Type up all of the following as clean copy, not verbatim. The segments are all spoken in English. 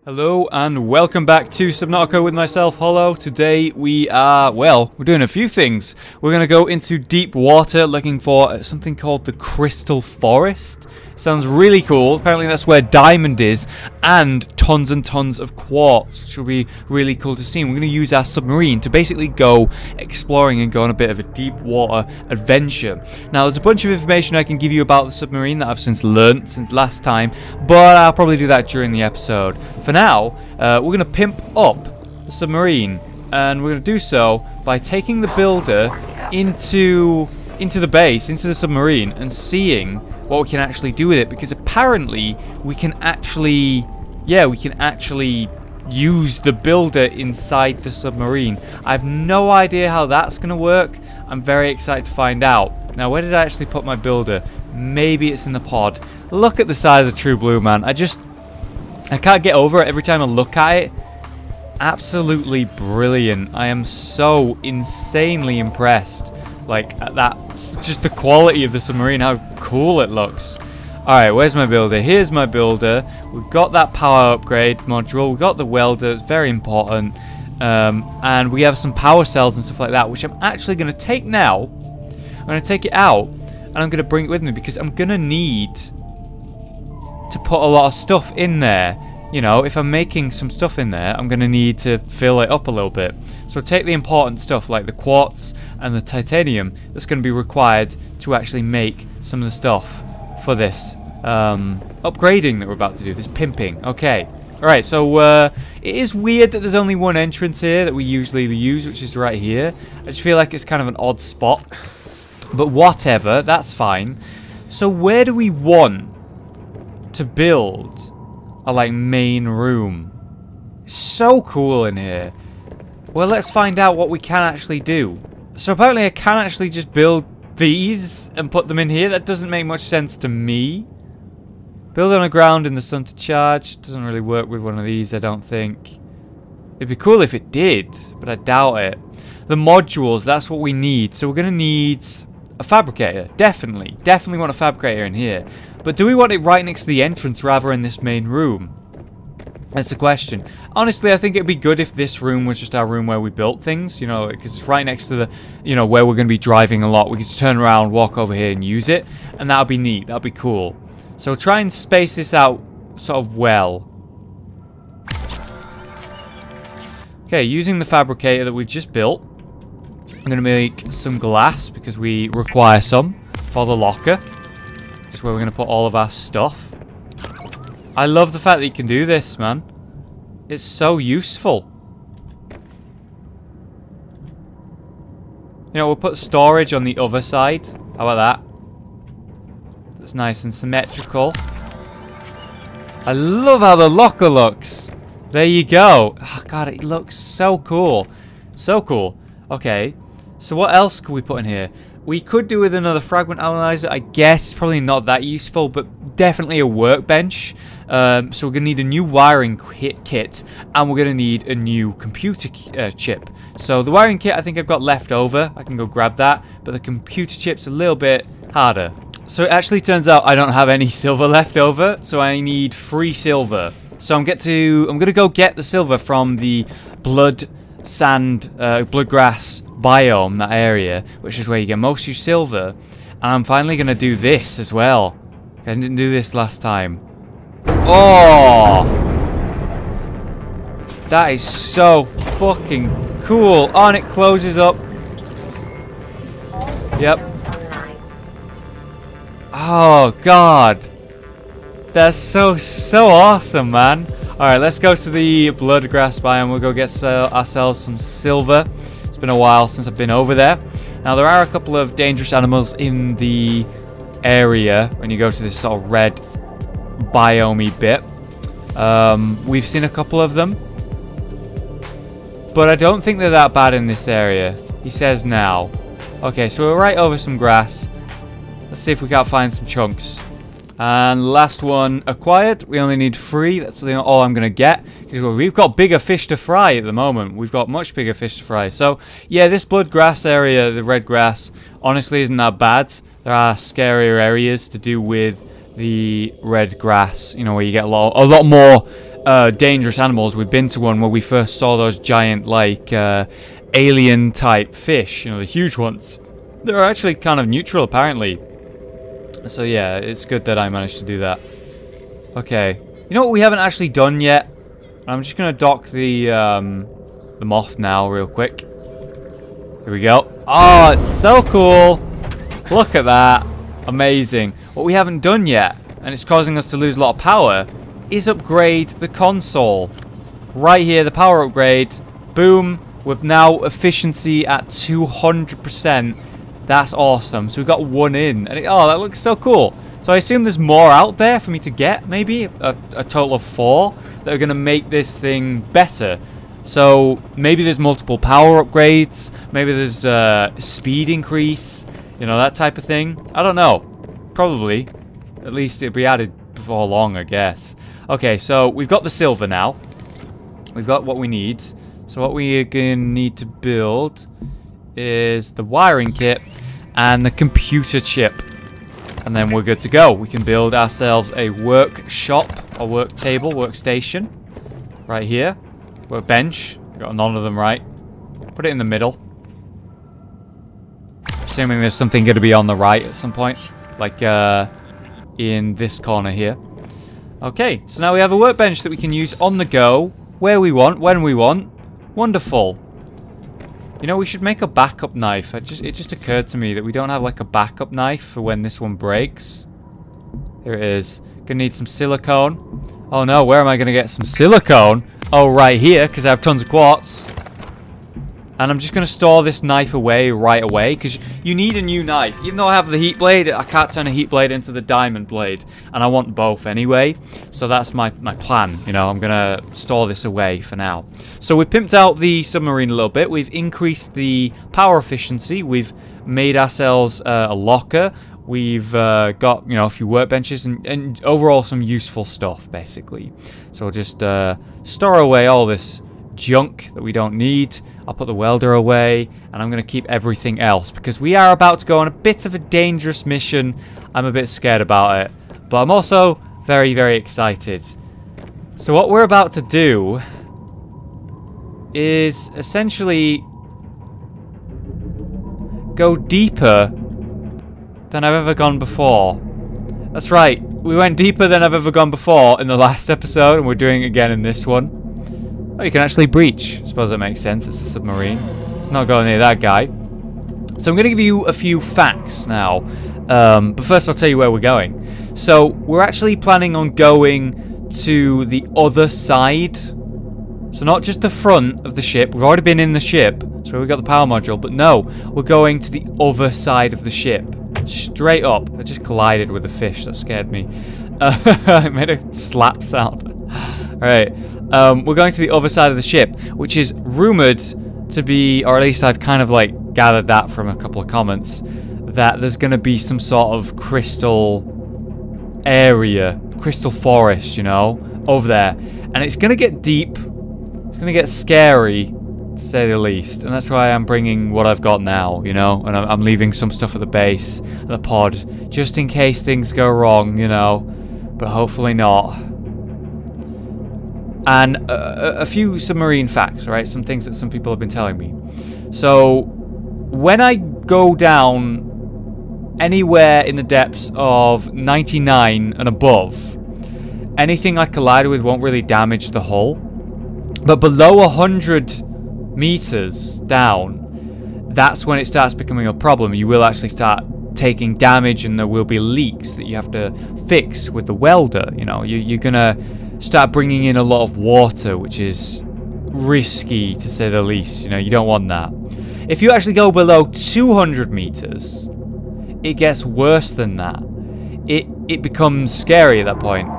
Hello and welcome back to Subnautica with myself, Hollow. Today we are, well, we're doing a few things. We're going to go into deep water looking for something called the Crystal Forest. Sounds really cool. Apparently that's where diamond is and tons of quartz, which will be really cool to see. And we're going to use our submarine to basically go exploring and go on a bit of a deep water adventure. Now there's a bunch of information I can give you about the submarine that I've since learnt since last time, but I'll probably do that during the episode. For now, we're going to pimp up the submarine, and we're going to do so by taking the builder into the base, into the submarine, and seeing what we can actually do with it, because apparently we can actually, use the builder inside the submarine. I have no idea how that's going to work. I'm very excited to find out. Now, where did I actually put my builder? Maybe it's in the pod. Look at the size of True Blue, man. I can't get over it every time I look at it. Absolutely brilliant. I am so insanely impressed. Like, at that, just the quality of the submarine, how cool it looks. Alright, where's my builder? Here's my builder. We've got that power upgrade module. We've got the welder. It's very important. And we have some power cells and stuff like that, which I'm actually going to take now. I'm going to take it out, and I'm going to bring it with me, because I'm going to need to put a lot of stuff in there. You know, if I'm making some stuff in there, I'm going to need to fill it up a little bit. So take the important stuff like the quartz and the titanium that's going to be required to actually make some of the stuff for this upgrading that we're about to do, this pimping. Okay. Alright, so it is weird that there's only one entrance here that we usually use, which is right here. I just feel like it's kind of an odd spot. But whatever, that's fine. So where do we want to build a main room? It's so cool in here. Well, let's find out what we can actually do. So apparently I can actually just build these and put them in here. That doesn't make much sense to me. Build on the ground in the sun to charge. Doesn't really work with one of these, I don't think. It'd be cool if it did, but I doubt it. The modules, that's what we need. So we're going to need a fabricator. Definitely want a fabricator in here. But do we want it right next to the entrance rather in this main room? That's the question. Honestly, I think it'd be good if this room was just our room where we built things, you know, because it's right next to the, you know, where we're going to be driving a lot. We could just turn around, walk over here and use it, and that would be neat. That would be cool. So try and space this out sort of well. Okay, using the fabricator that we've just built, I'm going to make some glass because we require some for the locker. This is where we're going to put all of our stuff. I love the fact that you can do this, man. It's so useful. You know, we'll put storage on the other side. How about that? That's nice and symmetrical. I love how the locker looks. There you go. Oh, God, it looks so cool. So cool. Okay. So what else could we put in here? We could do with another fragment analyzer, I guess. It's probably not that useful, but definitely a workbench. So we're going to need a new wiring kit, and we're going to need a new computer chip. So the wiring kit I think I've got left over. I can go grab that, but the computer chip's a little bit harder. So it actually turns out I don't have any silver left over, so I need 3 silver. So I'm going to go get the silver from the bloodgrass biome, that area, which is where you get most of your silver. And I'm finally going to do this as well. I didn't do this last time. Oh! That is so fucking cool. Oh, and it closes up. Yep. Oh, God. That's so awesome, man. Alright, let's go to the bloodgrass biome. We'll go get ourselves some silver. It's been a while since I've been over there. Now, there are a couple of dangerous animals in the area when you go to this sort of red biome bit. We've seen a couple of them, but I don't think they're that bad in this area. He says now. Okay, so we're right over some grass. Let's see if we can't find some chunks. And last one acquired. We only need 3. That's all I'm going to get. We've got bigger fish to fry at the moment. We've got much bigger fish to fry. So, yeah, this blood grass area, the red grass, honestly isn't that bad. There are scarier areas to do with the red grass, you know, where you get a lot more dangerous animals. We've been to one where we first saw those giant, like, alien type fish, you know, the huge ones. They're actually kind of neutral, apparently. So yeah, it's good that I managed to do that. Okay. You know what we haven't actually done yet? I'm just gonna dock the moth now real quick. Here we go. Oh, it's so cool. Look at that. Amazing. What we haven't done yet, and it's causing us to lose a lot of power, is upgrade the console. Right here, the power upgrade. Boom. With now efficiency at 200%. That's awesome. So we've got one in. And oh, that looks so cool. So I assume there's more out there for me to get, maybe? A total of 4 that are going to make this thing better. So maybe there's multiple power upgrades. Maybe there's speed increase. You know, that type of thing. I don't know. Probably. At least it'll be added before long, I guess. Okay, so we've got the silver now. We've got what we need. So what we're going to need to build is the wiring kit and the computer chip. And then we're good to go. We can build ourselves a workshop, a work table, workstation. Right here. Workbench. Got none of them right. Put it in the middle. Assuming there's something going to be on the right at some point. Like in this corner here. Okay, so now we have a workbench that we can use on the go. Where we want, when we want. Wonderful. You know, we should make a backup knife. It just occurred to me that we don't have like a backup knife for when this one breaks. Here it is. Gonna need some silicone. Oh no, where am I gonna get some silicone? Oh, right here, because I have tons of quartz. And I'm just gonna store this knife away right away, because you need a new knife. Even though I have the heat blade, I can't turn a heat blade into the diamond blade. And I want both anyway. So that's my plan. You know, I'm gonna store this away for now. So we pimped out the submarine a little bit. We've increased the power efficiency. We've made ourselves a locker. We've got, you know, a few workbenches and overall some useful stuff, basically. So we'll just store away all this junk that we don't need. I'll put the welder away, and I'm going to keep everything else, because we are about to go on a bit of a dangerous mission. I'm a bit scared about it, but I'm also very, very excited. So what we're about to do is essentially go deeper than I've ever gone before. That's right, we went deeper than I've ever gone before in the last episode, and we're doing it again in this one. Oh, you can actually breach. I suppose that makes sense. It's a submarine. It's not going near that guy. So I'm going to give you a few facts now. But first I'll tell you where we're going. So we're actually planning on going to the other side. So not just the front of the ship. We've already been in the ship. So we've got the power module. But no, we're going to the other side of the ship. Straight up. I just collided with a fish. That scared me. It made a slap sound. Alright. We're going to the other side of the ship, which is rumored to be, or at least I've kind of like gathered that from a couple of comments, that there's going to be some sort of crystal area, crystal forest, you know, over there. And it's going to get deep. It's going to get scary, to say the least. And that's why I'm bringing what I've got now, you know, and I'm leaving some stuff at the base of the pod, just in case things go wrong, you know, but hopefully not. And a few submarine facts, right? Some things that some people have been telling me. So, when I go down anywhere in the depths of 99 and above, anything I collide with won't really damage the hull. But below 100 meters down, that's when it starts becoming a problem. You will actually start taking damage, and there will be leaks that you have to fix with the welder. You know, you're gonna start bringing in a lot of water, which is risky, to say the least. You know, you don't want that. If you actually go below 200 meters, it gets worse than that. It becomes scary at that point.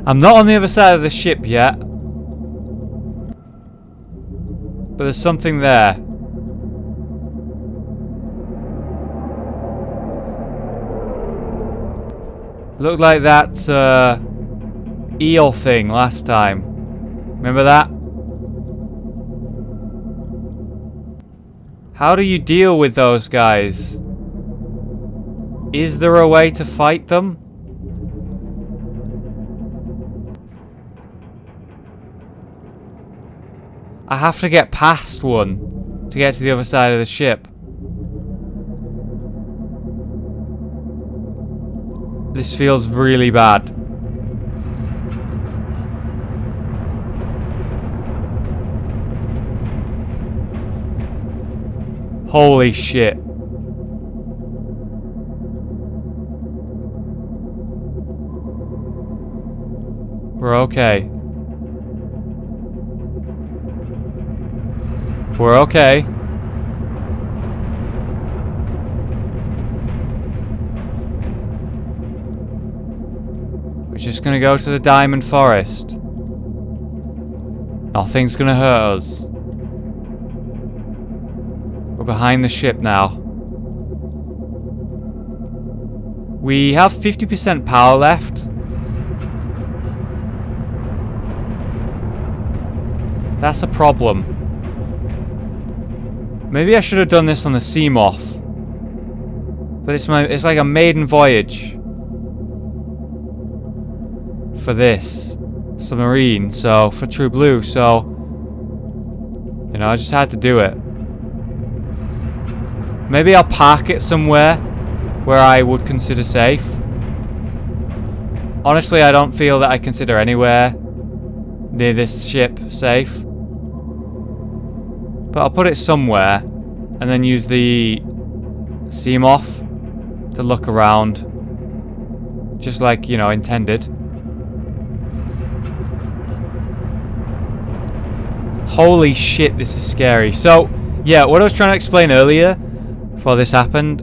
I'm not on the other side of the ship yet. But there's something there. Looked like that eel thing last time. Remember that? How do you deal with those guys? Is there a way to fight them? I have to get past one to get to the other side of the ship. This feels really bad. Holy shit. We're okay. We're okay. We're just gonna go to the Diamond Forest. Nothing's gonna hurt us. We're behind the ship now. We have 50% power left. That's a problem. Maybe I should have done this on the Seamoth. But it's like a maiden voyage for this submarine, so for True Blue, so you know, I just had to do it. Maybe I'll park it somewhere where I would consider safe. Honestly, I don't feel that I consider anywhere near this ship safe. But I'll put it somewhere and then use the Seamoth to look around. Just like, you know, intended. Holy shit, this is scary. So, yeah, what I was trying to explain earlier, before this happened,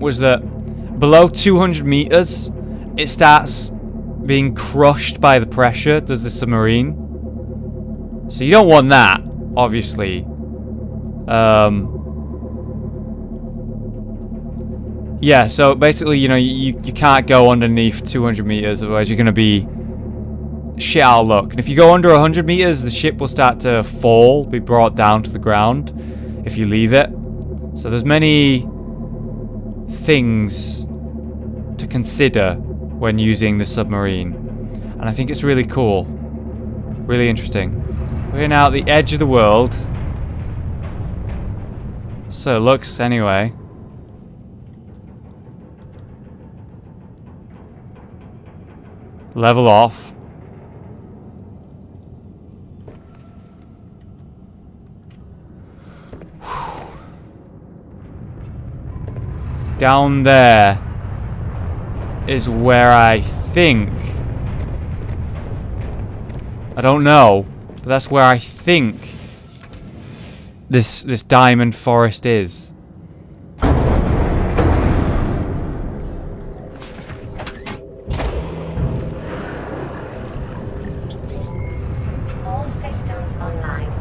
was that below 200 meters, it starts being crushed by the pressure, does the submarine. So you don't want that, obviously. Yeah, so basically, you know, you can't go underneath 200 meters, otherwise you're going to be shit out of luck. And if you go under 100 meters, the ship will start to fall, be brought down to the ground if you leave it. So there's many things to consider when using the submarine. And I think it's really cool. Really interesting. We're now at the edge of the world. So it looks anyway. Level off. Down there is where I think, I don't know, but that's where I think this diamond forest is. All systems online.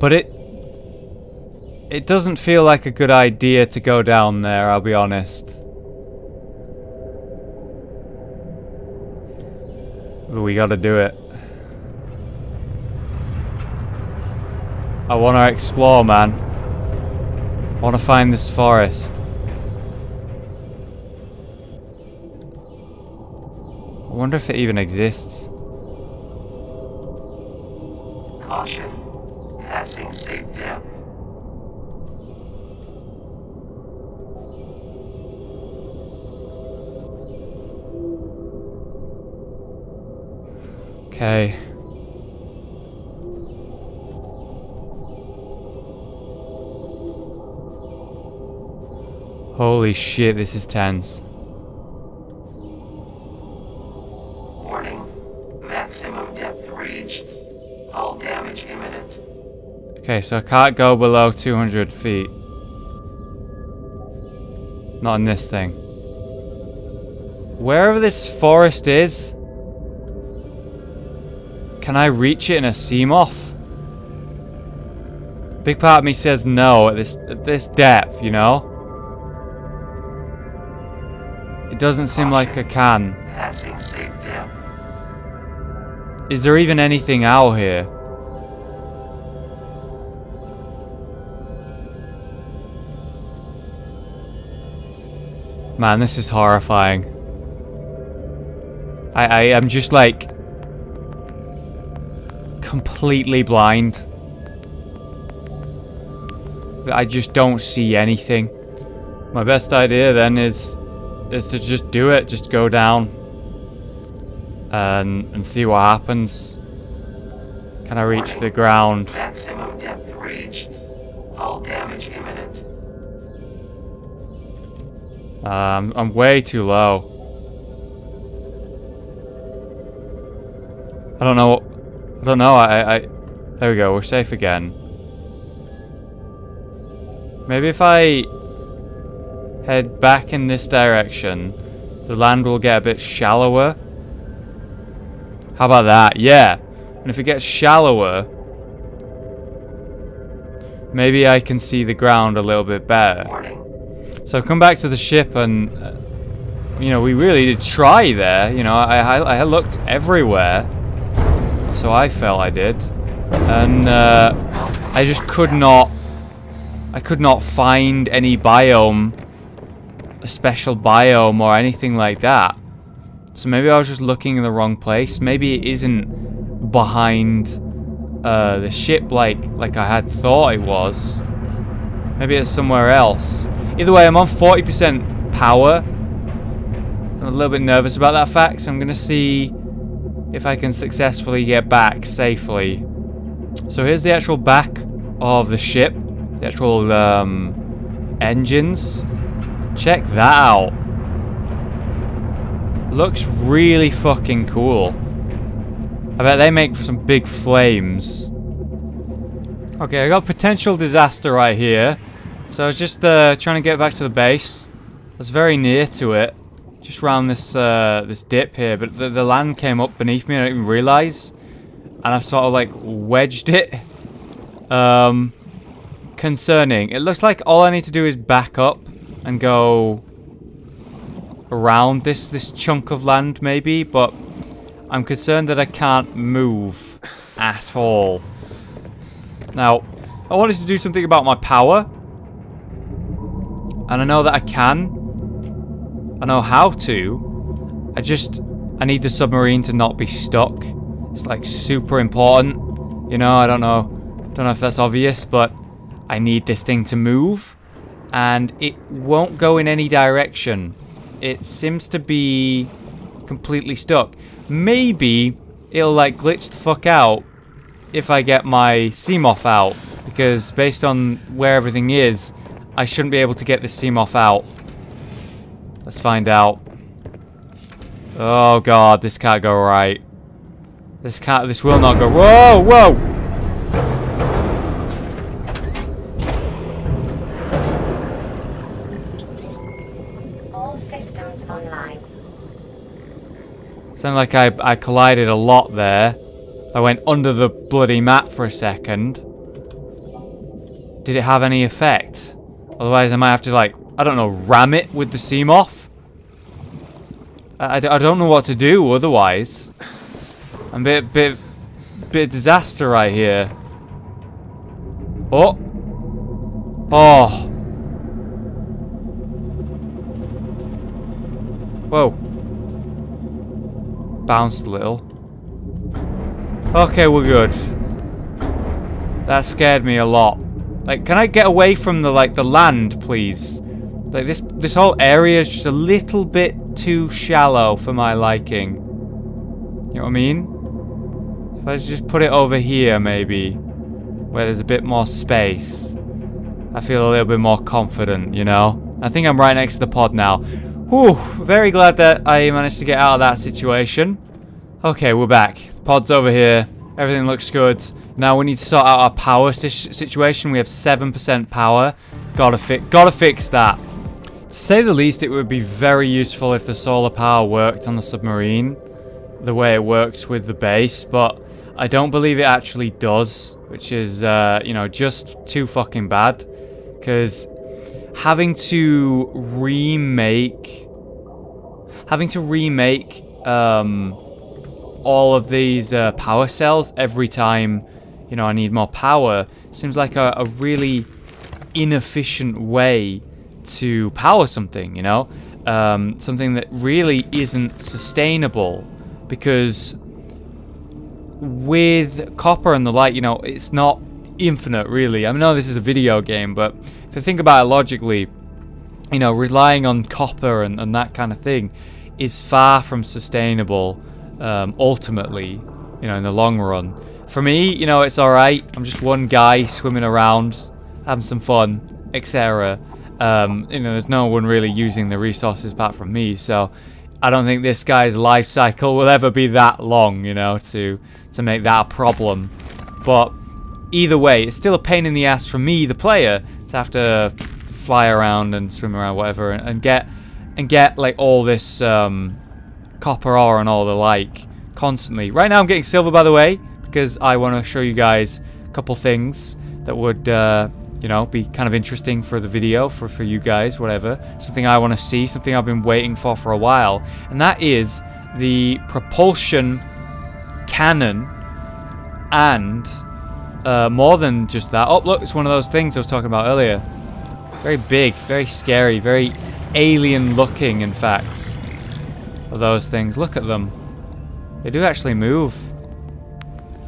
But it doesn't feel like a good idea to go down there, I'll be honest. But we gotta do it. I wanna explore, man. I wanna find this forest. I wonder if it even exists. Caution. Passing safe depth. Okay. Holy shit, this is tense. Warning. Maximum depth reached. Hull damage imminent. Okay, so I can't go below 200 feet. Not in this thing. Wherever this forest is, can I reach it in a Seamoth? Big part of me says no at this depth, you know? It doesn't seem like I can. Passing safe depth. Is there even anything out here? Man, this is horrifying. I am just like completely blind. I just don't see anything. My best idea then is to just do it, just go down and see what happens. Can I reach the ground? Maximum depth reached. Hull damage imminent. I'm way too low. I don't know. There we go. We're safe again. Maybe if I head back in this direction, the land will get a bit shallower. How about that? Yeah. And if it gets shallower, maybe I can see the ground a little bit better. Warning. So I've come back to the ship and, you know, we really did try there. You know, I looked everywhere. So I felt I did. And I just could not find any biome, a special biome or anything like that. So maybe I was just looking in the wrong place. Maybe it isn't behind the ship like I had thought it was. Maybe it's somewhere else. Either way, I'm on 40% power. I'm a little bit nervous about that fact, so I'm going to see if I can successfully get back safely. So here's the actual back of the ship. The actual engines. Check that out. Looks really fucking cool. I bet they make for some big flames. Okay, I got potential disaster right here. So I was just trying to get back to the base. I was very near to it. Just around this this dip here, but the land came up beneath me and I didn't even realise. And I've sort of like wedged it. Concerning. It looks like all I need to do is back up and go around this chunk of land maybe, but I'm concerned that I can't move at all. Now, I wanted to do something about my power. And I know that I can. I know how to. I need the submarine to not be stuck. It's like super important. You know, I don't know if that's obvious, but I need this thing to move. And it won't go in any direction. It seems to be completely stuck. Maybe it'll like glitch the fuck out if I get my Seamoth out. Because based on where everything is, I shouldn't be able to get this Seamoth out. Let's find out. Oh god, this can't go right. This will not go. Whoa, whoa! All systems online. Sounded like I collided a lot there. I went under the bloody map for a second. Did it have any effect? Otherwise I might have to like, I don't know, ram it with the Seamoth? I don't know what to do otherwise. I'm a bit disaster right here. Oh. Oh. Whoa. Bounced a little. Okay, we're good. That scared me a lot. Like, can I get away from the land, please? Like, this whole area is just a little bit too shallow for my liking. You know what I mean? If I just put it over here, maybe, where there's a bit more space, I feel a little bit more confident, you know? I think I'm right next to the pod now. Whew, very glad that I managed to get out of that situation. Okay, we're back. The pod's over here. Everything looks good. Now we need to sort out our power situation. We have 7% power. Gotta fix that. To say the least, it would be very useful if the solar power worked on the submarine the way it works with the base, but I don't believe it actually does, which is, you know, just too fucking bad. Because having to remake all of these power cells every time, you know, I need more power seems like a really inefficient way to power something, you know, something that really isn't sustainable. Because with copper and the light, you know, it's not infinite really. I know this is a video game, but if you think about it logically, you know, relying on copper and that kind of thing is far from sustainable ultimately, you know, in the long run. For me, you know, it's alright. I'm just one guy swimming around, having some fun, etc. You know, there's no one really using the resources apart from me, so I don't think this guy's life cycle will ever be that long, you know, to make that a problem. But either way, it's still a pain in the ass for me, the player, to have to fly around and swim around, whatever, and get like all this copper ore and all the like constantly. Right now I'm getting silver, by the way, because I want to show you guys a couple things that would you know, be kind of interesting for the video, for you guys, whatever. Something I want to see, something I've been waiting for a while, and that is the propulsion cannon. And more than just that, oh look, it's one of those things I was talking about earlier. Very big, very scary, very alien looking, in fact, of those things. Look at them. They do actually move.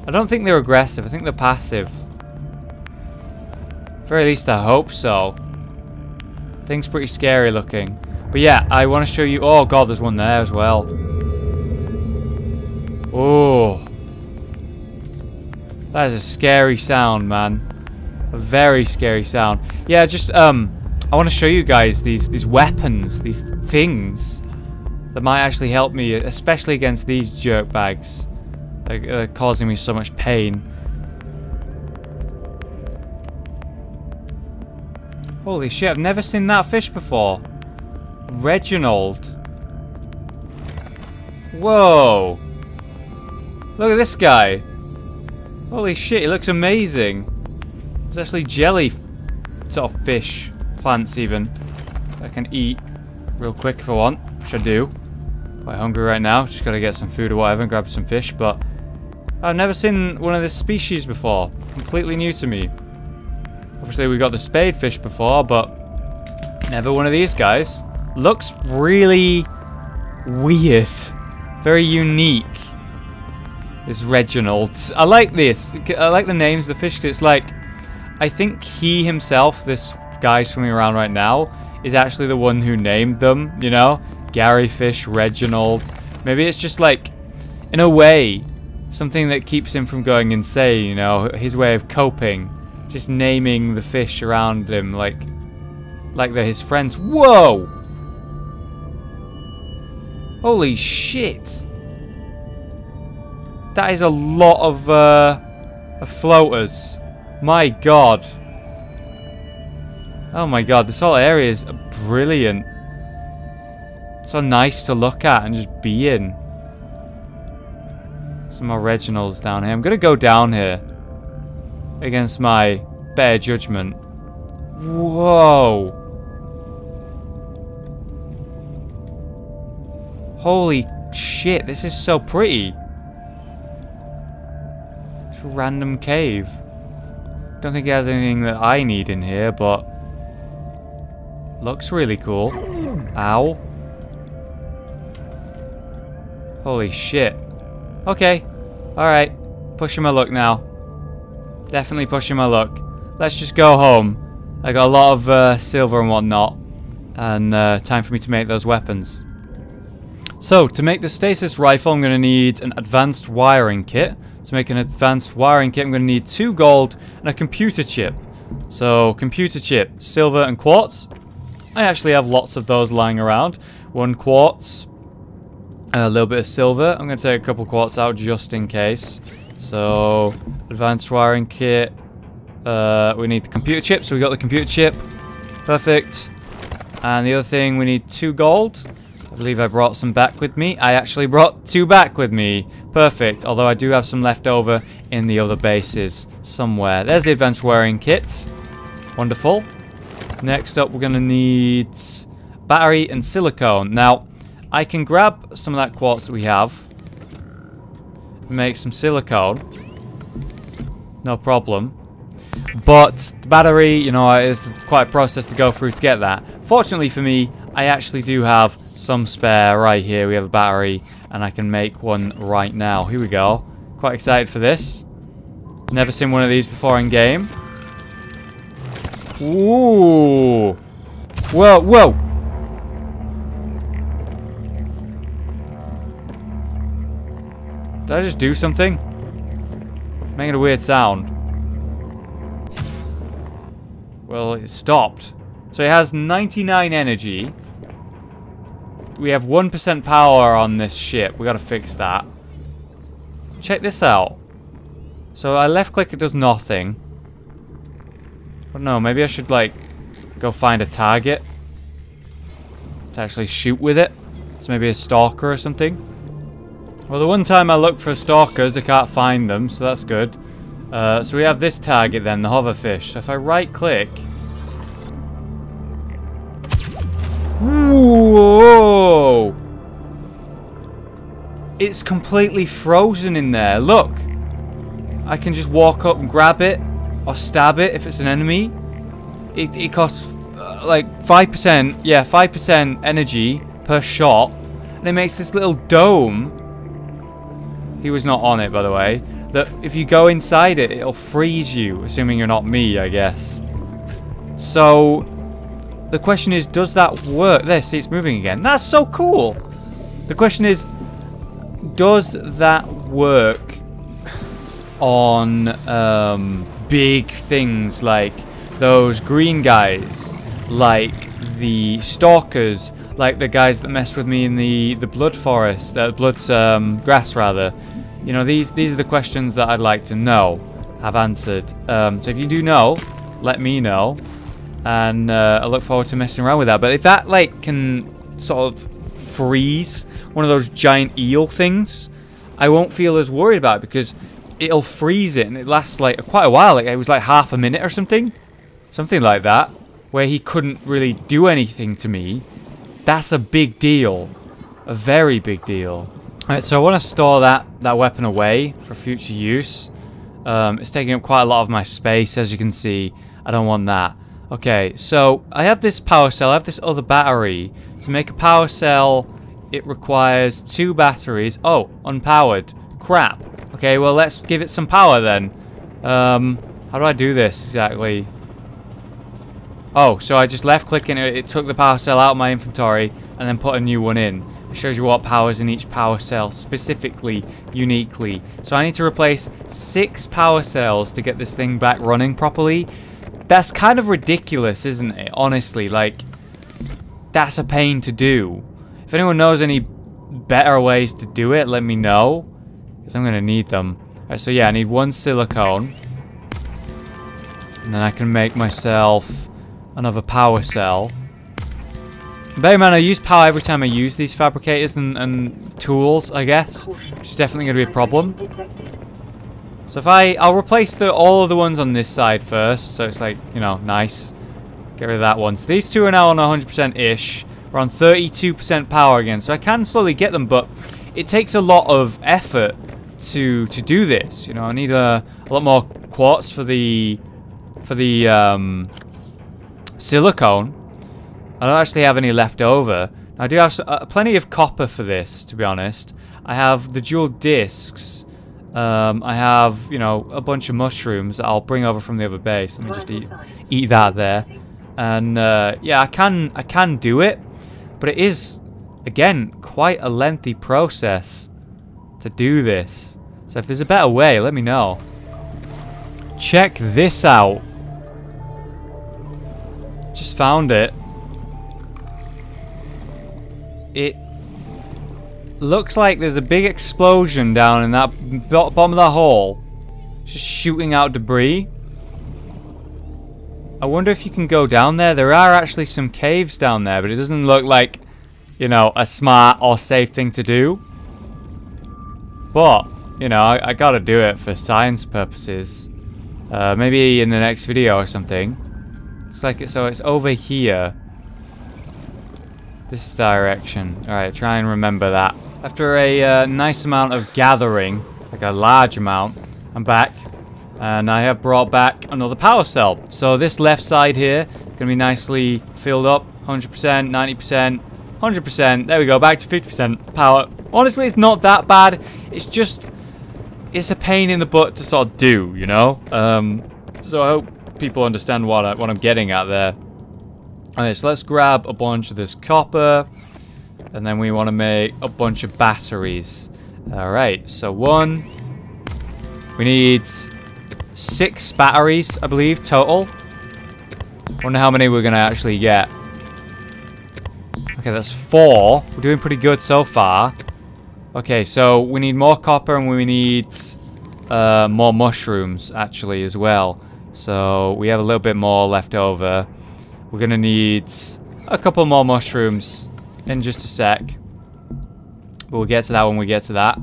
I don't think they're aggressive, I think they're passive. Very least I hope so. Thing's pretty scary looking. But yeah, I want to show you... Oh god, there's one there as well. Oh. That is a scary sound, man. A very scary sound. Yeah, just I want to show you guys these weapons, these things that might actually help me, especially against these jerkbags. They're causing me so much pain. Holy shit, I've never seen that fish before. Reginald. Whoa. Look at this guy. Holy shit, he looks amazing. It's actually jelly sort of fish. Plants even. I can eat real quick if I want, which I do. Quite hungry right now. Just gotta get some food or whatever and grab some fish, but I've never seen one of this species before. Completely new to me. Obviously we got the spadefish before, but never one of these guys. Looks really weird. Very unique. This Reginald. I like this. I like the names of the fish. It's like, I think he himself, this guy swimming around right now, is actually the one who named them, you know? Gary Fish, Reginald. Maybe it's just like, in a way, something that keeps him from going insane, you know? His way of coping. Just naming the fish around him like they're his friends. Whoa! Holy shit! That is a lot of floaters. My god. Oh my god, this whole area is brilliant. So nice to look at and just be in. Some more Reginalds down here. I'm gonna go down here. Against my better judgment. Whoa. Holy shit, this is so pretty. It's a random cave. Don't think it has anything that I need in here, but looks really cool. Ow. Holy shit. Okay. Alright. Pushing my luck now. Definitely pushing my luck. Let's just go home. I got a lot of silver and whatnot. And time for me to make those weapons. So, to make the Stasis rifle, I'm going to need an advanced wiring kit. To make an advanced wiring kit, I'm going to need 2 gold and a computer chip. So, computer chip, silver and quartz. I actually have lots of those lying around. 1 quartz, a little bit of silver. I'm going to take a couple quartz out just in case. So, advanced wiring kit. We need the computer chip, so we got the computer chip. Perfect. And the other thing, we need 2 gold. I believe I brought some back with me. I actually brought 2 back with me. Perfect, although I do have some left over in the other bases somewhere. There's the advanced wearing kits. Wonderful. Next up, we're going to need battery and silicone. Now, I can grab some of that quartz that we have, make some silicone. No problem. But the battery, you know, is quite a process to go through to get that. Fortunately for me, I actually do have some spare right here. We have a battery, and I can make one right now. Here we go. Quite excited for this. Never seen one of these before in game. Ooh. Whoa, whoa. Did I just do something? Making a weird sound. Well, it stopped. So it has 99 energy. We have 1% power on this ship. We gotta fix that. Check this out. So I left click, it does nothing. I don't know, maybe I should like go find a target to actually shoot with it. So maybe a stalker or something. Well, the one time I looked for stalkers, I can't find them, so that's good. So we have this target then, the hoverfish. So if I right click... Whoa! It's completely frozen in there, look! I can just walk up and grab it, or stab it if it's an enemy. It costs like 5%, yeah, 5% energy per shot. And it makes this little dome. He was not on it, by the way. That if you go inside it, it'll freeze you, assuming you're not me, I guess. So, the question is, does that work? There, see, it's moving again. That's so cool! The question is, does that work on big things like those green guys, like the stalkers, like the guys that messed with me in the blood forest, grass rather. You know, these are the questions that I'd like to know, have answered. So if you do know, let me know, and I look forward to messing around with that. But if that like can sort of freeze one of those giant eel things, I won't feel as worried about it because it'll freeze it and it lasts like quite a while. Like it was like half a minute or something like that, where he couldn't really do anything to me. That's a big deal, a very big deal. Alright, so I want to store that weapon away for future use. It's taking up quite a lot of my space, as you can see. I don't want that. Okay, so I have this power cell, I have this other battery. To make a power cell, it requires 2 batteries. Oh, unpowered. Crap. Okay, well, let's give it some power then. How do I do this exactly? Oh, so I just left click and it took the power cell out of my inventory and then put a new one in. It shows you what power's in each power cell specifically, uniquely. So I need to replace 6 power cells to get this thing back running properly. That's kind of ridiculous, isn't it? Honestly, like, that's a pain to do. If anyone knows any better ways to do it, let me know, because I'm going to need them. Alright, so yeah, I need 1 silicone. And then I can make myself another power cell. Bear in mind, I use power every time I use these fabricators and tools, I guess. Which is definitely going to be a problem. So if I'll replace all of the ones on this side first. So it's like, you know, nice. Get rid of that one. So these 2 are now on 100%-ish. We're on 32% power again. So I can slowly get them, but it takes a lot of effort to do this. You know, I need a lot more quartz for the silicone. I don't actually have any left over. I do have plenty of copper for this, to be honest. I have the dual discs. I have, you know, a bunch of mushrooms that I'll bring over from the other base. Let me just eat that there. And yeah, I can do it, but it is, again, quite a lengthy process to do this. So if there's a better way, let me know. Check this out. Just found it. It looks like there's a big explosion down in that bottom of that hole. Just shooting out debris. I wonder if you can go down there. There are actually some caves down there, but it doesn't look like, you know, a smart or safe thing to do. But, you know, I gotta do it for science purposes. Maybe in the next video or something. It's like, so it's over here. This direction. Alright, try and remember that. After a nice amount of gathering, like a large amount, I'm back. And I have brought back another power cell. So this left side here, gonna be nicely filled up. 100%, 90%, 100%. There we go, back to 50% power. Honestly, it's not that bad. It's just, it's a pain in the butt to sort of do, you know? So I hope people understand what I'm getting at there. Alright, so let's grab a bunch of this copper. And then we want to make a bunch of batteries. Alright, so one. We need 6 batteries, I believe, total. Wonder how many we're going to actually get. Okay, that's 4. We're doing pretty good so far. Okay, so we need more copper and we need more mushrooms, actually, as well. So we have a little bit more left over. We're going to need a couple more mushrooms in just a sec. But we'll get to that when we get to that.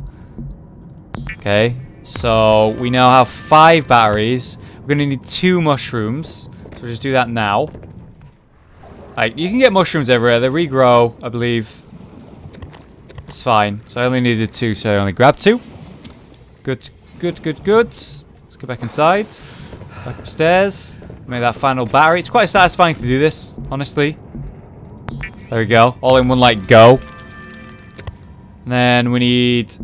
Okay, so we now have 5 batteries. We're going to need 2 mushrooms. So we'll just do that now. Like, you can get mushrooms everywhere. They regrow, I believe. It's fine. So I only needed 2, so I only grabbed 2. Good, good, good, good. Let's go back inside. Back upstairs. Make that final battery. It's quite satisfying to do this, honestly. There we go. All in one, like, go. And then we need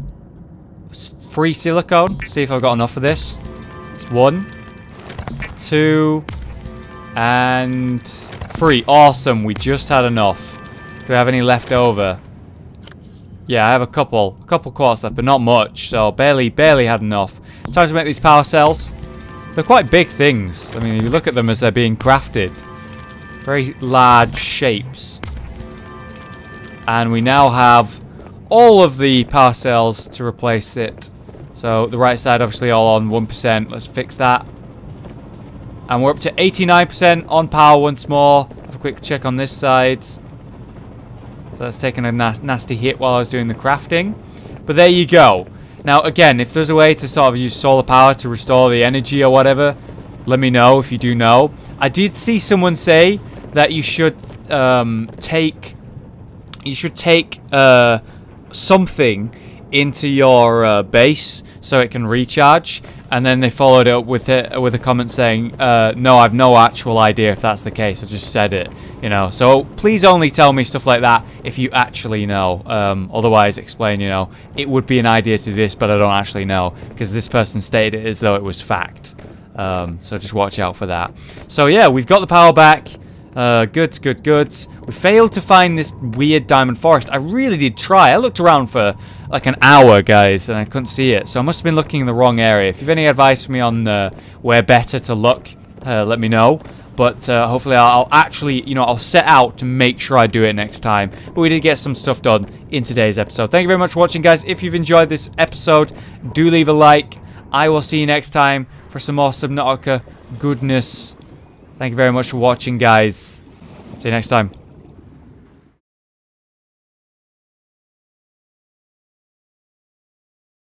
3 silicone. See if I've got enough of this. It's 1, 2, and 3. Awesome. We just had enough. Do we have any left over? Yeah, I have a couple quartz left, but not much. So barely had enough. Time to make these power cells. They're quite big things. I mean, if you look at them as they're being crafted. Very large shapes. And we now have all of the power cells to replace it. So the right side obviously all on 1%. Let's fix that. And we're up to 89% on power once more. Have a quick check on this side. So that's taken a nasty hit while I was doing the crafting. But there you go. Now again, if there's a way to sort of use solar power to restore the energy or whatever, let me know if you do know. I did see someone say that you should take something into your base so it can recharge, and then they followed it up with a comment saying, no, I've no actual idea if that's the case. I just said it, you know. So please only tell me stuff like that if you actually know. Otherwise, explain, you know, it would be an idea to do this, but I don't actually know, because this person stated it as though it was fact. So just watch out for that. So yeah, we've got the power back. Good, good, good. We failed to find this weird diamond forest. I really did try. I looked around for like an hour, guys, and I couldn't see it. So I must have been looking in the wrong area. If you have any advice for me on where better to look, let me know. But hopefully I'll actually, you know, I'll set out to make sure I do it next time. But we did get some stuff done in today's episode. Thank you very much for watching, guys. If you've enjoyed this episode, do leave a like. I will see you next time for some more Subnautica goodness. Thank you very much for watching, guys. See you next time.